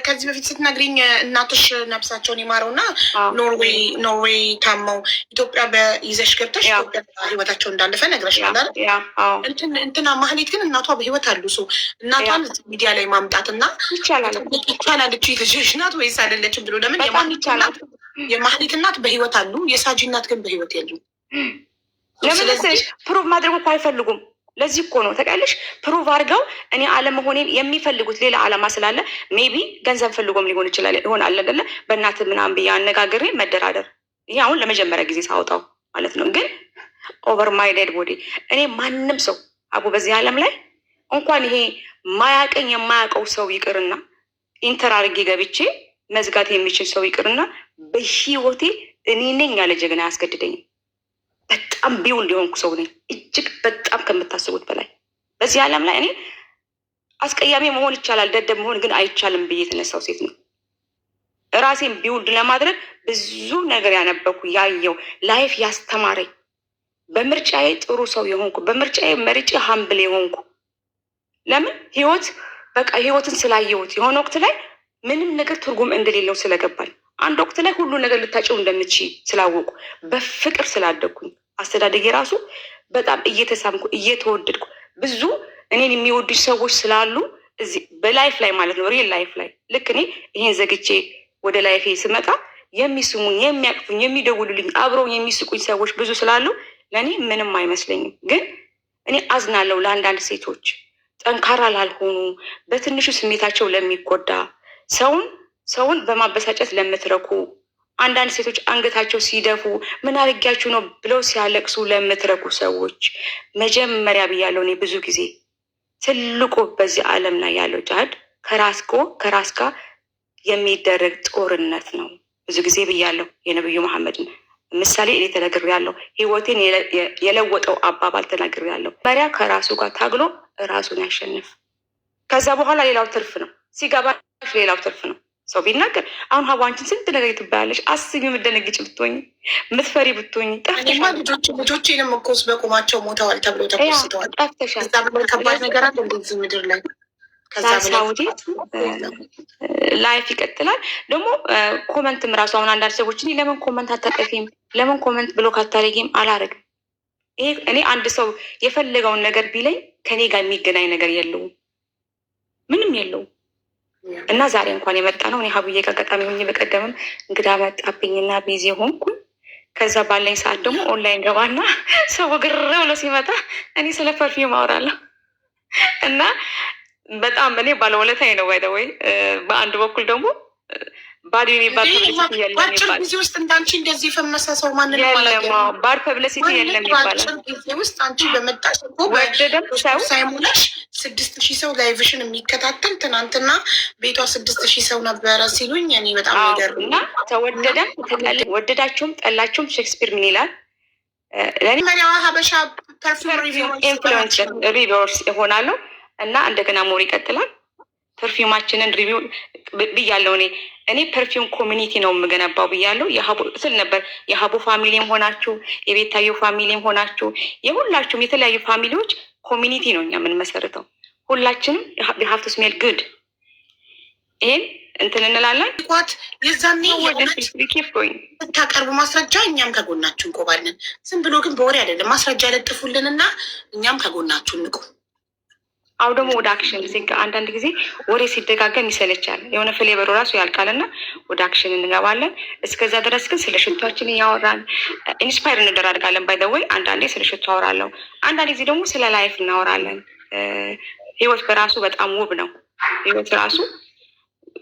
ከዚህ በፊት ስትነግሪኝ እናትሽ ነፍሳቸውን ይማረው እና ኖርዌይ ታመው ኢትዮጵያ በይዘሽ ገብተሽ ኢትዮጵያ ህይወታቸው እንዳለፈ ነግረሽናል። እንትና ማህሌት ግን እናቷ በህይወት አሉ። ሰው እናቷን ሚዲያ ላይ ማምጣት እና ይቻላል ልጅሽ ናት ወይስ አይደለችም ብሎ ለምን የማህሌት እናት በህይወት አሉ፣ የሳጂ እናት ግን በህይወት የሉም። ለምን ፕሩቭ ማድረግ እኮ አይፈልጉም። ለዚህ እኮ ነው ተቃለሽ ፕሩቭ አድርገው እኔ አለመሆኔን የሚፈልጉት ሌላ አላማ ስላለ ሜቢ ገንዘብ ፈልጎም ሊሆን ይችላል ይሆናል አይደለ? በእናት ምናምን ብዬ አነጋግሬ መደራደር ይሄ አሁን ለመጀመሪያ ጊዜ ሳወጣው ማለት ነው። ግን ኦቨር ማይ ዴድ ቦዲ እኔ ማንም ሰው አቡ በዚህ ዓለም ላይ እንኳን ይሄ ማያቀኝ የማያውቀው ሰው ይቅርና ኢንተር አድርጌ ገብቼ መዝጋት የሚችል ሰው ይቅርና በህይወቴ እኔ ነኝ ያለ ጀግና አያስገድደኝም። በጣም ቢውል የሆንኩ ሰው ነኝ፣ እጅግ በጣም ከምታስቡት በላይ። በዚህ ዓለም ላይ እኔ አስቀያሚ መሆን ይቻላል፣ ደደብ መሆን ግን አይቻልም ብዬ የተነሳው ሴት ነው። ራሴን ቢውልድ ለማድረግ ብዙ ነገር ያነበኩ ያየው ላይፍ ያስተማረኝ፣ በምርጫዬ ጥሩ ሰው የሆንኩ በምርጫዬ መርጬ ሀምብል የሆንኩ ለምን ህይወት በቃ ህይወትን ስላየሁት የሆነ ወቅት ላይ ምንም ነገር ትርጉም እንደሌለው ስለገባኝ አንድ ወቅት ላይ ሁሉ ነገር ልታጭው እንደምትችይ ስላወቁ በፍቅር ስላደግኩኝ አስተዳደጌ ራሱ በጣም እየተሳምኩ እየተወደድኩ ብዙ እኔን የሚወዱ ሰዎች ስላሉ እዚህ በላይፍ ላይ ማለት ነው ሪል ላይፍ ላይ ልክ እኔ ይሄን ዘግቼ ወደ ላይፌ ስመጣ የሚስሙኝ የሚያቅፉኝ የሚደውሉልኝ አብረው የሚስቁኝ ሰዎች ብዙ ስላሉ ለእኔ ምንም አይመስለኝም። ግን እኔ አዝናለሁ ለአንዳንድ ሴቶች ጠንካራ ላልሆኑ በትንሹ ስሜታቸው ለሚጎዳ ሰውን በማበሳጨት ለምትረኩ አንዳንድ ሴቶች አንገታቸው ሲደፉ ምን አድርጊያችሁ ነው ብለው ሲያለቅሱ ለምትረኩ ሰዎች መጀመሪያ ብያለሁ እኔ ብዙ ጊዜ ትልቁ በዚህ ዓለም ላይ ያለው ጅሃድ ከራስ ጋር የሚደረግ ጦርነት ነው። ብዙ ጊዜ ብያለሁ። የነብዩ መሐመድን ምሳሌ እኔ ተናግሬያለሁ። ህይወቴን የለወጠው አባባል ተናግሬያለሁ። መሪያ ከራሱ ጋር ታግሎ ራሱን ያሸንፍ። ከዛ በኋላ ሌላው ትርፍ ነው። ሲገባሽ ሌላው ትርፍ ነው። ሰው ቢናገር አሁን ሀዋንችን ስንት ነገር ትባያለሽ። አስቢ፣ የምትደነግጭ ብትሆኝ፣ የምትፈሪ ብትሆኝ ጠፍተሻል። ልጆቼንም እኮ በቁማቸው ሞተዋል ተብሎ ተቆስተዋል። ጠፍተሻል። ከባድ ነገር አለ እንደዚህ ምድር ላይ። ሳውዲ ላይፍ ይቀጥላል። ደግሞ ኮመንትም ራሱ አሁን አንዳንድ ሰዎች ለምን ኮመንት አታጠፊም፣ ለምን ኮመንት ብሎ ካታደርጊም አላረግም። ይሄ እኔ አንድ ሰው የፈለገውን ነገር ቢለኝ ከኔ ጋር የሚገናኝ ነገር የለውም፣ ምንም የለውም። እና ዛሬ እንኳን የመጣ ነው እኔ ሀቡዬ ከአጋጣሚ ሆኜ በቀደምም እንግዳ መጣብኝና ቢዚ ሆንኩኝ። ከዛ ባለኝ ሰዓት ደግሞ ኦንላይን ገባና ሰው ግር ብሎ ሲመጣ እኔ ስለ ፐርፊውም አወራለሁ እና በጣም እኔ ባለውለታዬ ነው። ወይ በአንድ በኩል ደግሞ ባድ የሚባል በአጭር ጊዜ ውስጥ እንዳንቺ እንደዚህ የፈመሰ ሰው ማንንም ባድ ፐብሊሲቲ የለም ይባላል። በአጭር ጊዜ ውስጥ አንቺ በመጣሽ ሳይሞላሽ 6,000 ሰው ላይቭሽን የሚከታተል ትናንትና ቤቷ 6,000 ሰው ነበረ ሲሉኝ እኔ በጣም ነገር እና ተወደደም ወደዳችሁም ጠላችሁም ሼክስፒር ምን ይላል? መሪያዋ ሀበሻ ፐርፊውም ኢንፍሉዌንሰር ሪቪውርስ ይሆናለሁ እና እንደገና ሞር ይቀጥላል። ፐርፊውማችንን ሪቪው ብያለሁ። እኔ ፐርፊውም ኮሚኒቲ ነው የምገነባው ብያለሁ። የሀቡ ስል ነበር። የሀቡ ፋሚሊም ሆናችሁ የቤታዮ ፋሚሊም ሆናችሁ የሁላችሁም የተለያዩ ፋሚሊዎች ኮሚኒቲ ነው እኛ የምንመሰርተው። ሁላችንም ሀፍቱ ስሜል ግድ ይሄን እንትን እንላለን። ቋት የዛኔ ስታቀርቡ ማስረጃ እኛም ከጎናችሁ እንቆማለን። ዝም ብሎ ግን በወሬ አይደለም። ማስረጃ ያለጥፉልንና እኛም ከጎናችሁ እንቁ። አሁ ደግሞ ወደ አክሽን አንዳንድ ጊዜ ወሬ ሲደጋገም ይሰለቻል። የሆነ ፍሌበሩ ራሱ ያልቃልና ወደ አክሽን እንገባለን። እስከዛ ድረስ ግን ስለ ሽቷችን እያወራን ኢንስፓየር እንደራርጋለን። ባይ ዘ ወይ አንዳንዴ ስለ ሽቶ አወራለሁ፣ አንዳንድ ጊዜ ደግሞ ስለ ላይፍ እናወራለን። ህይወት በራሱ በጣም ውብ ነው። ህይወት ራሱ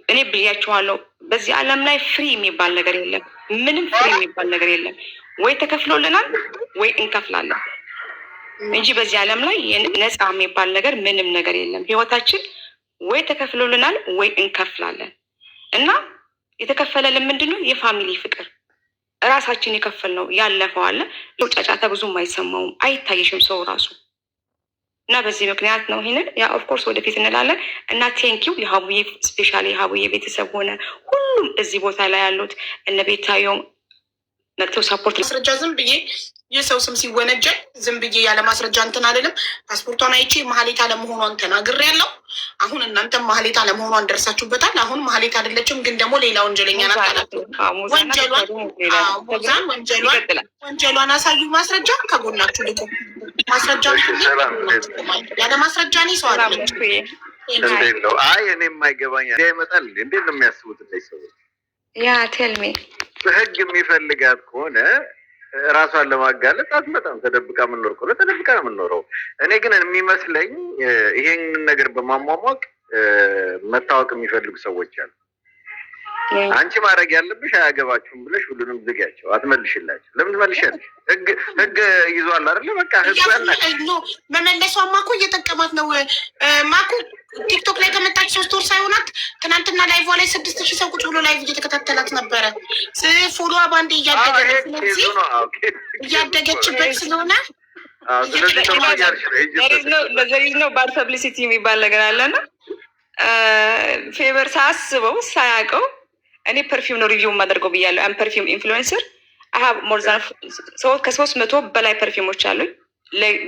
እኔ ብያችኋለሁ፣ በዚህ ዓለም ላይ ፍሪ የሚባል ነገር የለም። ምንም ፍሪ የሚባል ነገር የለም። ወይ ተከፍሎልናል ወይ እንከፍላለን እንጂ በዚህ ዓለም ላይ ነፃ የሚባል ነገር ምንም ነገር የለም። ህይወታችን ወይ ተከፍሎልናል ወይ እንከፍላለን። እና የተከፈለልን ምንድን ነው? የፋሚሊ ፍቅር እራሳችን የከፈል ነው። ያለፈው አለ ጫጫታ ብዙም አይሰማውም፣ አይታየሽም ሰው ራሱ እና በዚህ ምክንያት ነው ይህንን ኦፍኮርስ ወደፊት እንላለን። እና ቴንኪው የሀቡዬ ስፔሻሊ የሀቡዬ ቤተሰብ ሆነ ሁሉም እዚህ ቦታ ላይ ያሉት እነ ቤታዮም መጥተው ሳፖርት ማስረጃ ዝም ብዬ የሰው ስም ሲወነጀል ዝም ብዬ ያለ ማስረጃ እንትን አልልም። ፓስፖርቷን አይቼ ማህሌት አለመሆኗን ተናግሬያለሁ። አሁን እናንተም ማህሌት አለመሆኗን ደርሳችሁበታል። አሁን ማህሌት አይደለችም፣ ግን ደግሞ ሌላ ወንጀለኛ ናት አላችሁ። ወንጀሏን አሳዩ። ማስረጃ ከጎናችሁ ልቁ። ማስረጃ ያለ ማስረጃ እኔ ሰው አለ እንዴት ነው? አይ እኔ የማይገባኝ ይመጣል። እንዴት ነው የሚያስቡት እነዚህ ሰዎች? ያ ቴልሜ ህግ የሚፈልጋት ከሆነ ራሷን ለማጋለጥ አትመጣም። ተደብቃ የምንኖር ከሆነ ተደብቃ ነው የምንኖረው። እኔ ግን የሚመስለኝ ይሄንን ነገር በማሟሟቅ መታወቅ የሚፈልጉ ሰዎች አሉ። አንቺ ማድረግ ያለብሽ አያገባችሁም ብለሽ ሁሉንም ዝጊያቸው፣ አትመልሽላቸው። ለምን ትመልሻለሽ? ህግ ይዟል አይደለ? በቃ ህግ መመለሷማ እኮ እየጠቀማት ነው። ማኩ ቲክቶክ ላይ ከመጣች 3 ወር ሳይሆናት ትናንትና ላይቭ ላይ 6,000 ሰው ቁጭ ብሎ ላይቭ እየተከታተላት ነበረ። ፎሎ ባንዴ እያደገችበት ስለሆነ ነው ባድ ፐብሊሲቲ የሚባል ነገር አለና ፌቨር ሳያስበው ሳያውቀው እኔ ፐርፊውም ነው ሪቪው የማደርገው ብያለሁ። አም ፐርፊውም ኢንፍሉዌንሰር አሀብ ሞርዛን ከ300 በላይ ፐርፊውሞች አሉኝ።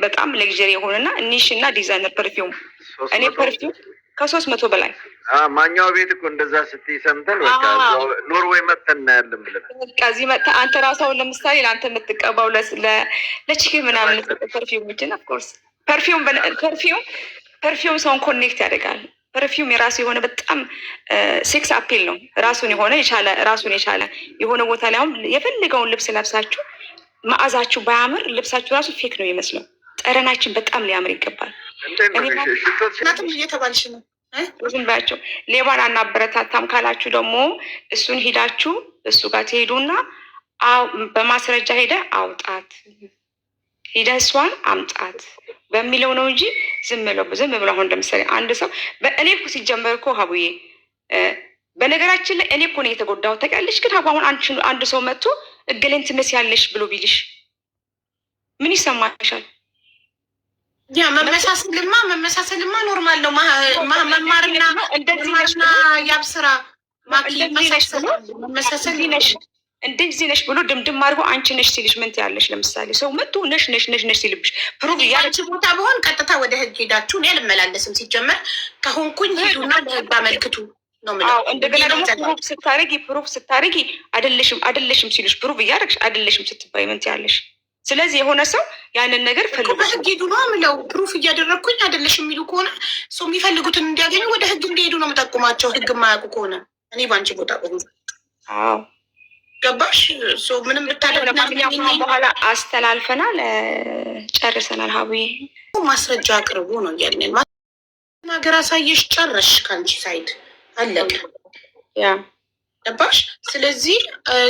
በጣም ሌግጀሪ የሆኑና ኒሽ እና ዲዛይነር ፐርፊውም እኔ ፐርፊውም ከ300 በላይ ማኛው ቤት እኮ እንደዛ ስትይ ሰምተን በቃ ኖርዌይ መጥተን እናያለን ብለን በቃ እዚህ መጥተህ አንተ ራስህ ለምሳሌ ለአንተ የምትቀባው ለቺክ ምናምን ፐርፊውሞችን ኦፍኮርስ ፐርፊውም ሰውን ኮኔክት ያደርጋል። ፐርፊውም የራሱ የሆነ በጣም ሴክስ አፒል ነው። ራሱን የቻለ የሆነ ቦታ ላይ አሁን የፈለገውን ልብስ ለብሳችሁ መዓዛችሁ ባያምር ልብሳችሁ ራሱ ፌክ ነው ይመስለው። ጠረናችን በጣም ሊያምር ይገባል። እናትም እየተባልሽ ነው። ዝም ባያቸው። ሌባን አናበረታታም ካላችሁ ደግሞ እሱን ሂዳችሁ እሱ ጋር ትሄዱና በማስረጃ ሄደ አውጣት ሂደ እሷን አምጣት በሚለው ነው እንጂ ዝም ብሎ አሁን ለምሳሌ አንድ ሰው እኔ እኮ ሲጀመር እኮ ሀቡዬ በነገራችን ላይ እኔ እኮ ነው የተጎዳሁት ታውቂያለሽ። ግን ሀቡ አሁን አንድ ሰው መጥቶ እገሌን ትመስያለሽ ብሎ ቢልሽ ምን ይሰማሻል? ያ መመሳሰልማ ኖርማል ነው። መማርና ያብስራ መመሳሰል እንደዚህ ነሽ ብሎ ድምድም አድርጎ አንቺ ነሽ ሲልሽ ምን ትያለሽ? ለምሳሌ ሰው መጥቶ ነሽ ሲልብሽ ፕሩቭ ያለች ቦታ በሆን ቀጥታ ወደ ህግ ሄዳችሁ እኔ አልመላለስም። ሲጀመር ከሆንኩኝ ሄዱና ለህግ አመልክቱ ነው የምለው። እንደገና ደግሞ ፕሩቭ ስታረጊ አይደለሽም ሲልሽ ፕሩቭ እያደረግሽ አይደለሽም ስትባይ ምን ትያለሽ? ስለዚህ የሆነ ሰው ያንን ነገር ፈልጉ በህግ ሄዱ ነው የምለው። ፕሩፍ እያደረግኩኝ አይደለሽ የሚሉ ከሆነ ሰው የሚፈልጉትን እንዲያገኙ ወደ ህግ እንዲሄዱ ነው የምጠቁማቸው። ህግ የማያውቁ ከሆነ እኔ በአንቺ ቦታ ገባሽ? ምንም ብታደርግ በኋላ አስተላልፈናል፣ ጨርሰናል። ሀቡዬ ማስረጃ አቅርቡ ነው እያልን ነገር አሳየሽ፣ ጨረሽ፣ ከአንቺ ሳይድ አለቀ። ያ ገባሽ? ስለዚህ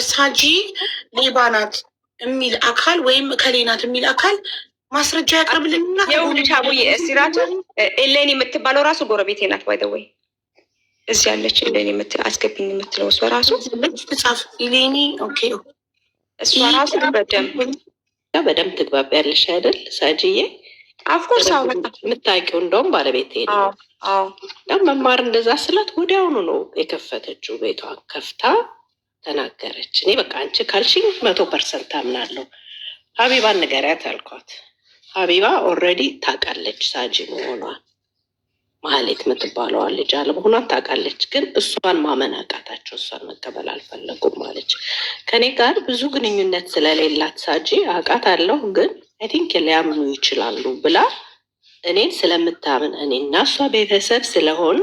ሳጂ ሌባ ናት የሚል አካል ወይም ከሌናት የሚል አካል ማስረጃ ያቅርብልንና የውልጅ ሀቡዬ እስራቱ ኤሌኒ የምትባለው ራሱ ጎረቤቴ ናት። ባይደወይ እዚህ ያለች ኤሌኒ አስገብኝ የምትለው እሷ ራሱ ትጻፍ ኤሌኒ። ኦኬ እሷ ራሱ በደንብ ትግባቢያለሽ አይደል ሳጂዬ? አፍኮርስ አዎ፣ የምታውቂው እንደውም ባለቤቴ ነው። መማር እንደዛ ስላት ወዲያውኑ ነው የከፈተችው። ቤቷን ከፍታ ተናገረች። እኔ በቃ አንቺ ካልሽኝ 100% አምናለሁ። ሀቢባን ንገሪያት አልኳት። ሀቢባ ኦልሬዲ ታውቃለች ሳጂ መሆኗን፣ ማህሌት የምትባለዋ ልጅ አለመሆኗን ታውቃለች። ግን እሷን ማመን አቃታቸው፣ እሷን መቀበል አልፈለጉም ማለች። ከኔ ጋር ብዙ ግንኙነት ስለሌላት ሳጂ አውቃታለሁ፣ ግን አይ ቲንክ ሊያምኑ ይችላሉ ብላ እኔን ስለምታምን እኔና እሷ ቤተሰብ ስለሆን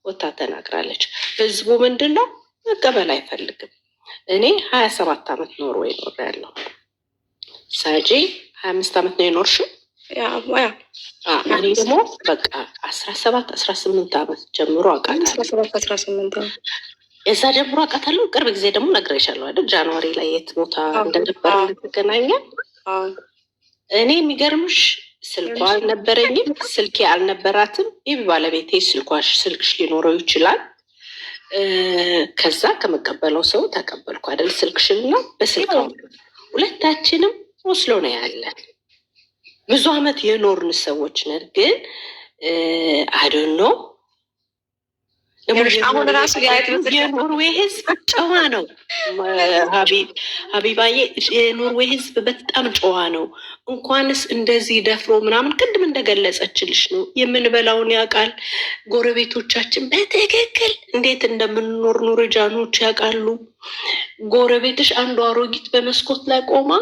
ወታ ተናግራለች። ህዝቡ ምንድን ነው መቀበል አይፈልግም። እኔ 27 ዓመት ኖርዌይ ኖሬያለሁ። ሳጂ 25 ዓመት ነው የኖርሽው? እኔ ደግሞ በቃ 17-18 ዓመት ጀምሮ አውቃታለሁ። የዛ ጀምሮ አውቃታለሁ። ቅርብ ጊዜ ደግሞ ነግሬሻለሁ አይደል? ጃንዋሪ ላይ የት ቦታ እንደነበረ እንደተገናኘን። እኔ የሚገርምሽ ስልኳ አልነበረኝም፣ ስልኬ አልነበራትም። ይህ ባለቤቴ ስልክሽ ሊኖረው ይችላል። ከዛ ከመቀበለው ሰው ተቀበልኩ አይደል? ስልክሽንና በስልክ ሁለታችንም ወስሎ ነው ያለን። ብዙ አመት የኖርን ሰዎች ነን። ግን አዶኖ አሁን ራሱ የኖርዌይ ህዝብ ጨዋ ነው። ሀቢባዬ የኖርዌይ ህዝብ በጣም ጨዋ ነው። እንኳንስ እንደዚህ ደፍሮ ምናምን ቅድም እንደገለጸችልሽ ነው የምንበላውን ያውቃል። ጎረቤቶቻችን በትክክል እንዴት እንደምንኖር ኖርዌጃኖች ያውቃሉ። ጎረቤትሽ አንዱ አሮጊት በመስኮት ላይ ቆማ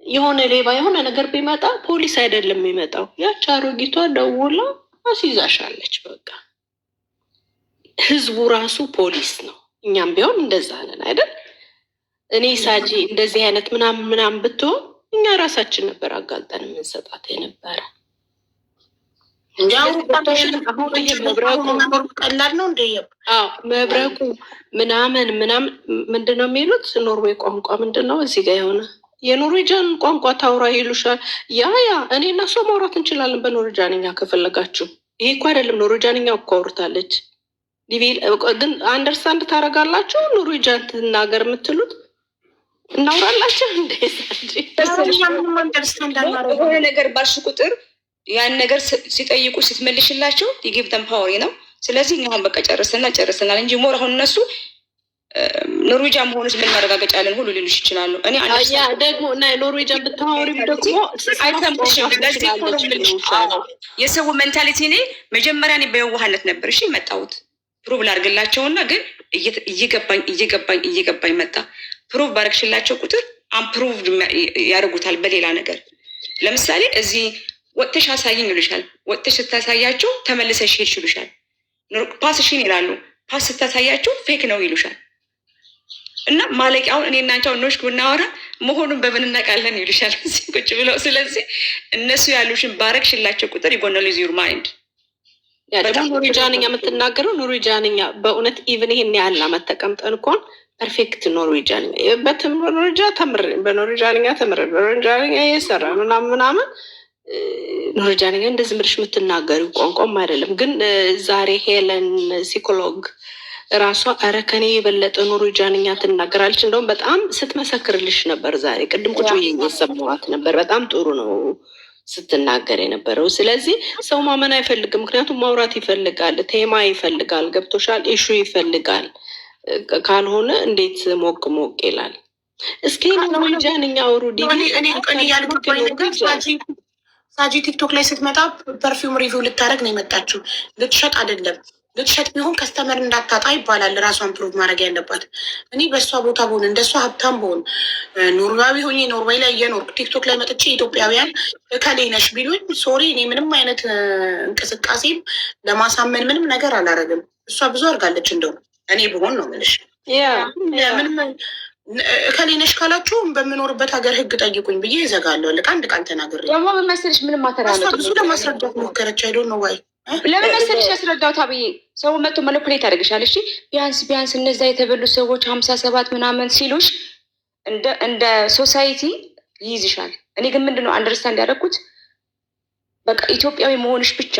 የሆነ ሌባ የሆነ ነገር ቢመጣ ፖሊስ አይደለም የሚመጣው፣ ያች አሮጊቷ ደውላ አስይዛሻለች። በቃ ህዝቡ ራሱ ፖሊስ ነው። እኛም ቢሆን እንደዛ ነን አይደል? እኔ ሳጂ እንደዚህ አይነት ምናምን ብትሆን እኛ ራሳችን ነበር አጋልጠን የምንሰጣት የነበረ። ቀላል ነው እንደ መብረቁ ምናምን ምንድን ነው የሚሉት? ኖርዌይ ቋንቋ ምንድን ነው? እዚህ ጋር የሆነ የኖርዌጃን ቋንቋ ታውራ ይሉሻል። ያ እኔ እና እሷ ማውራት እንችላለን በኖርዌጃንኛ ከፈለጋችሁ። ይሄ እኮ አይደለም ኖርዌጃንኛ እኮ አውርታለች። ግን አንደርስታንድ ታደርጋላችሁ? ኖርዌጃን ትናገር የምትሉት እናውራላችሁ። የሆነ ነገር ባልሽ ቁጥር ያን ነገር ሲጠይቁ ስትመልሽላቸው የጊቭ ደም ፓወር ነው። ስለዚህ አሁን በቃ ጨርሰናል እንጂ ሞር አሁን እነሱ ኖርዌጃን መሆኑስ ምን ማረጋገጫ አለን ሁሉ ሊሉሽ ይችላሉ። እኔ ደግሞ ኖርዌጃን ብታወሪም ደግሞ አይተምሽም። ለዚህ የሰው ሜንታሊቲ እኔ መጀመሪያ እኔ በየዋህነት ነበር እሺ መጣሁት ፕሩቭ ላድርግላቸውና ግን እየገባኝ መጣ። ፕሩቭ ባረግሽላቸው ቁጥር አምፕሩቭ ያደርጉታል በሌላ ነገር። ለምሳሌ እዚህ ወጥተሽ አሳይኝ ይሉሻል። ወጥተሽ ስታሳያቸው ተመልሰሽ ሄድሽ ይሉሻል። ፓስሽን ይላሉ። ፓስ ስታሳያቸው ፌክ ነው ይሉሻል። እና ማለቂያውን እኔ እና አንቺ አሁን ብናወራ መሆኑን በምን እናውቃለን ይሉሻል ቁጭ ብለው። ስለዚህ እነሱ ያሉሽን ባረግሽላቸው ቁጥር ይጎናል ዩር ማይንድ ያ ደግሞ ኖርዌጃንኛ የምትናገረው ኖርዌጃንኛ በእውነት ኢቭን ይሄን ያህል ዓመት ተቀምጠን እንኳን ፐርፌክት ኖርዌጃንኛ በኖርዌጃንኛ ተምረን በኖርዌጃንኛ እየሰራ ምናምን ኖርዌጃንኛ እንደዚህ ምርሽ የምትናገሪው ቋንቋም አይደለም። ግን ዛሬ ሄለን ሲኮሎግ ራሷ ኧረ ከኔ የበለጠ ኖርዌጃንኛ ትናገራለች። እንደውም በጣም ስትመሰክርልሽ ነበር ዛሬ። ቅድም ቁጭ ብዬ እየሰማኋት ነበር። በጣም ጥሩ ነው ስትናገር የነበረው። ስለዚህ ሰው ማመን አይፈልግም፣ ምክንያቱም ማውራት ይፈልጋል፣ ቴማ ይፈልጋል፣ ገብቶሻል፣ ኢሹ ይፈልጋል። ካልሆነ እንዴት ሞቅ ይላል? እስኪ ኖርዌጃንኛ አውሩ። ሳጂ ቲክቶክ ላይ ስትመጣ ፐርፊውም ሪቪው ልታደርግ ነው የመጣችው፣ ልትሸጥ አይደለም። ልትሸጥ ቢሆን ከስተመር እንዳታጣ ይባላል። ራሷን ፕሩቭ ማድረግ ያለባት። እኔ በእሷ ቦታ በሆን እንደሷ ሀብታም በሆን ኖርዌያዊ ሆኜ ኖርዌይ ላይ እየኖርኩ ቲክቶክ ላይ መጥቼ ኢትዮጵያውያን እከሌ ነሽ ቢሉኝ ሶሪ፣ እኔ ምንም አይነት እንቅስቃሴም ለማሳመን ምንም ነገር አላረግም። እሷ ብዙ አድርጋለች። እንደው እኔ ብሆን ነው የምልሽ። ምንም እከሌ ነሽ ካላችሁ በምኖርበት ሀገር ህግ ጠይቁኝ ብዬ ይዘጋለሁ። አንድ ቃል ተናግሬ ደግሞ ምን መሰለሽ ምንም ማተራለ ብዙ ለማስረዳት ሞከረች። አይዶን ነው ዋይ ለምን መሰለሽ ያስረዳውታ ብዬ ሰው መጥቶ መለኩሌት ያደርግሻል። እሺ ቢያንስ እነዛ የተበሉ ሰዎች 57 ምናምን ሲሉሽ እንደ ሶሳይቲ ይይዝሻል። እኔ ግን ምንድነው አንደርስታንድ ያደረኩት በቃ ኢትዮጵያዊ መሆንሽ ብቻ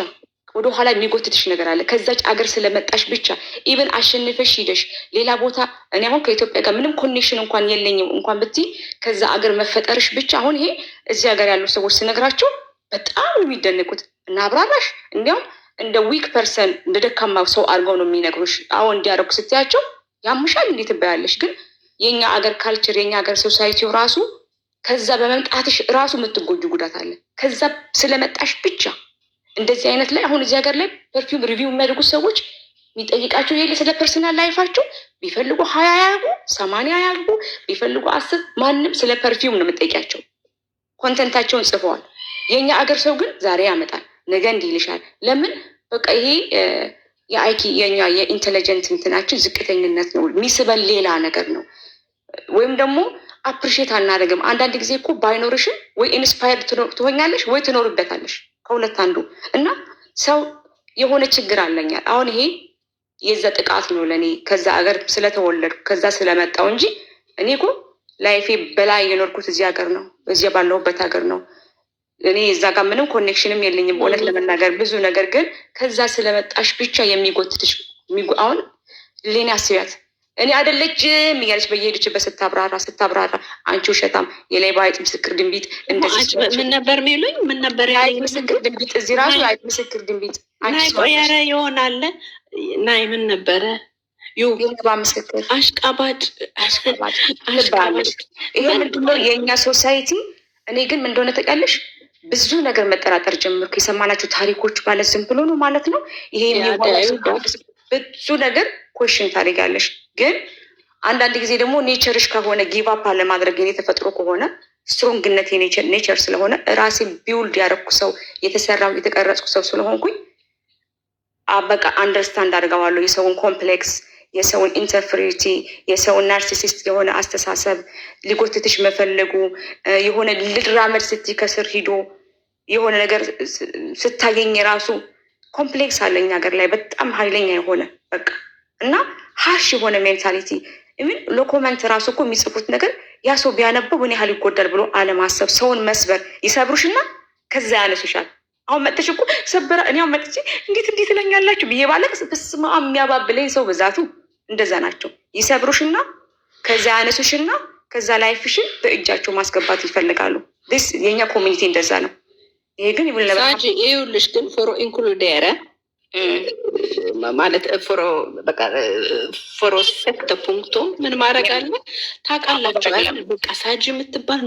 ወደ ኋላ የሚጎትትሽ ነገር አለ። ከዛች አገር ስለመጣሽ ብቻ ኢቨን አሸንፈሽ ሂደሽ ሌላ ቦታ እኔ አሁን ከኢትዮጵያ ጋር ምንም ኮኔክሽን እንኳን የለኝም እንኳን ብትይ ከዛ አገር መፈጠርሽ ብቻ አሁን ይሄ እዚህ ሀገር ያሉ ሰዎች ስነግራቸው በጣም የሚደነቁት እና አብራራሽ እንዲያውም እንደ ዊክ ፐርሰን እንደ ደካማ ሰው አድርገው ነው የሚነግሩሽ። አሁን እንዲያደርጉ ስትያቸው ያምሻል እንዴት ትባያለሽ። ግን የኛ አገር ካልቸር የኛ አገር ሶሳይቲው ራሱ ከዛ በመምጣትሽ ራሱ የምትጎጁ ጉዳት አለ። ከዛ ስለመጣሽ ብቻ እንደዚህ አይነት ላይ አሁን እዚህ ሀገር ላይ ፐርፊውም ሪቪው የሚያደርጉት ሰዎች የሚጠይቃቸው የለ ስለ ፐርሰናል ላይፋቸው ቢፈልጉ 20 ያርጉ 80 ያርጉ ቢፈልጉ 10 ማንም ስለ ፐርፊውም ነው የምጠይቃቸው። ኮንተንታቸውን ጽፈዋል። የኛ አገር ሰው ግን ዛሬ ያመጣል ነገ እንዲህ ይልሻል። ለምን በቃ ይሄ የአይኪ የኛ የኢንቴሊጀንት እንትናችን ዝቅተኝነት ነው። የሚስበን ሌላ ነገር ነው። ወይም ደግሞ አፕሪሼት አናደርግም። አንዳንድ ጊዜ እኮ ባይኖርሽም ወይ ኢንስፓየርድ ትሆኛለሽ ወይ ትኖርበታለሽ፣ ከሁለት አንዱ እና ሰው የሆነ ችግር አለኛል። አሁን ይሄ የዛ ጥቃት ነው ለእኔ ከዛ አገር ስለተወለድኩ ከዛ ስለመጣው እንጂ እኔ እኮ ላይፌ በላይ የኖርኩት እዚህ ሀገር ነው፣ እዚህ ባለሁበት ሀገር ነው። እኔ እዛ ጋር ምንም ኮኔክሽንም የለኝም እውነት ለመናገር ብዙ ነገር ግን ከዛ ስለመጣሽ ብቻ የሚጎትትሽ አሁን ሌኔ አስቢያት እኔ አይደለችም እያለች በየሄደችበት ስታብራራ አንቺ ውሸታም የሌባ አይጥ ምስክር ድንቢጥ እንደዚህ ምን ነበር የሚሉኝ? ምን ነበር አይጥ ምስክር ድንቢጥ እዚህ ራሱ አይጥ ምስክር ድንቢጥ ቆያረ ይሆናል ናይ ምን ነበረ የሌባ ምስክር አሽቃባጭ ትባላለች። ይሄ ምንድነው የእኛ ሶሳይቲ። እኔ ግን ምን እንደሆነ ታውቂያለሽ ብዙ ነገር መጠራጠር ጀምርኩ። የሰማናቸው ታሪኮች ማለት ዝም ብሎ ነው ማለት ነው። ይሄ ብዙ ነገር ኮሽን ታደርጊያለሽ። ግን አንዳንድ ጊዜ ደግሞ ኔቸርሽ ከሆነ ጊቫፕ ለማድረግ የኔ ተፈጥሮ ከሆነ ስትሮንግነት ኔቸር ስለሆነ ራሴን ቢውልድ ያደረኩ ሰው የተሰራው የተቀረጽኩ ሰው ስለሆንኩኝ በቃ አንደርስታንድ አድርገዋለሁ የሰውን ኮምፕሌክስ፣ የሰውን ኢንተርፌሪቲ፣ የሰውን ናርሲሲስት የሆነ አስተሳሰብ ሊጎትትሽ መፈለጉ የሆነ ልድራመድ ስትይ ከስር ሂዶ የሆነ ነገር ስታገኝ የራሱ ኮምፕሌክስ አለኝ ሀገር ላይ በጣም ኃይለኛ የሆነ በቃ እና ሀሽ የሆነ ሜንታሊቲ ምን ለኮመንት ራሱ እኮ የሚጽፉት ነገር ያ ሰው ቢያነበው ምን ያህል ይጎዳል ብሎ አለማሰብ፣ ሰውን መስበር ይሰብሩሽና ከዛ ያነሱሻል። አሁን መጥተሽ እኮ ሰበራ እኔ አሁን መጥቼ እንዴት ትለኛላችሁ ብዬ ባለቅስ በስመ አብ የሚያባብለኝ ሰው ብዛቱ እንደዛ ናቸው። ይሰብሩሽና ከዛ ያነሱሽና ከዛ ላይፍሽን በእጃቸው ማስገባት ይፈልጋሉ። ስ የኛ ኮሚኒቲ እንደዛ ነው። ይሄ ግን ይኸውልሽ ግን ፎሮ ኢንክሉዴረ ማለት ፎሮ ሴክተ ፑንክቶ ምን ማድረግ አለ ታውቃላችሁ? በቃ ሳጅ የምትባል